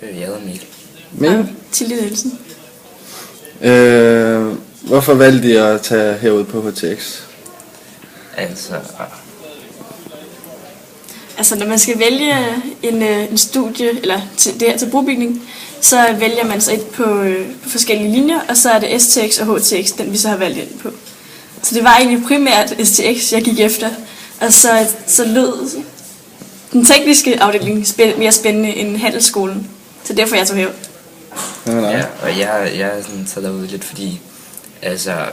Jeg hedder Mikkel. Mikkel? Tilde Nielsen. Hvorfor valgte I at tage herud på HTX? Altså når man skal vælge en studie, eller det her til brobygning, så vælger man sig ind på forskellige linjer, og så er det STX og HTX, den vi så har valgt ind på. Så det var egentlig primært STX, jeg gik efter, og så lød den tekniske afdeling mere spændende end handelsskolen, så derfor jeg tog herud. Ja, og jeg er sådan taget derude lidt, fordi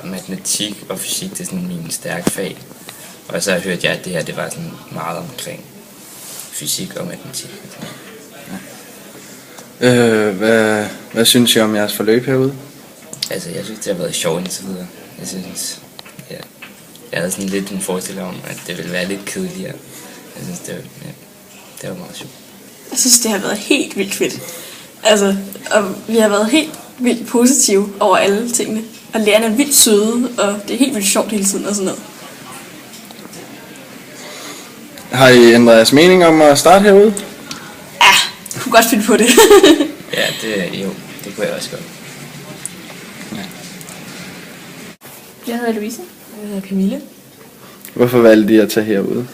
matematik og fysik, det er sådan mine stærke fag. Og så hørte jeg, at det her det var sådan meget omkring fysik og matematik. Hvad synes I om jeres forløb herude? Jeg synes, det har været sjovt indtil videre. Jeg havde sådan lidt en forestilling om, at det ville være lidt kedeligere. Jeg synes, det var meget sjovt. Jeg synes, det har været helt vildt fedt. Og vi har været helt vildt positive over alle tingene. Og lærerne er vildt søde, og det er helt vildt sjovt hele tiden og sådan noget. Har I ændret jeres mening om at starte herude? Ja, jeg kunne godt finde på det. Ja, det kunne jeg også godt. Ja. Jeg hedder Louise. Jeg hedder Camille. Hvorfor valgte I at tage herude?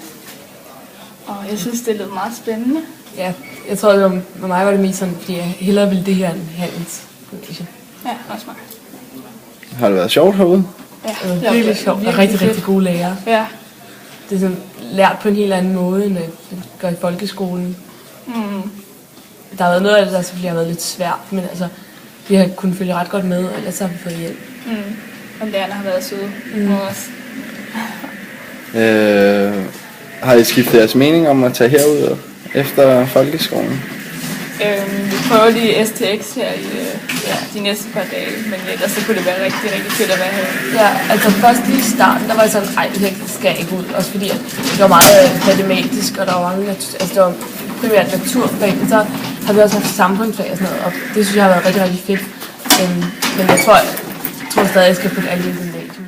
Og jeg synes, det lød meget spændende. Ja, jeg tror, det for mig var det mest sådan, fordi jeg hellere ville det her end handelsgymnasium. Ja, også mig. Har det været sjovt herude? Ja, Det var virkelig sjovt og rigtig gode lærere. Ja. Det er sådan lært på en helt anden måde, end det gør i folkeskolen. Der har været noget af det, der selvfølgelig har været lidt svært, men vi har kunnet følge ret godt med, og ellers har vi fået hjælp. Og lærerne har været søde mod os. Har I skiftet jeres mening om at tage herud efter folkeskolen? Vi prøver lige STX her i de næste par dage, men ellers så kunne det være rigtig fedt at være her. Ja, først i starten, der var jeg sådan, det skal jeg ikke ud. Også fordi at det var meget matematisk, og der var mange, det var primært naturfag, men så har vi også haft samfundsfag og sådan noget, og det synes jeg har været rigtig fedt. Men jeg tror stadig, jeg skal på et andet gymnasium.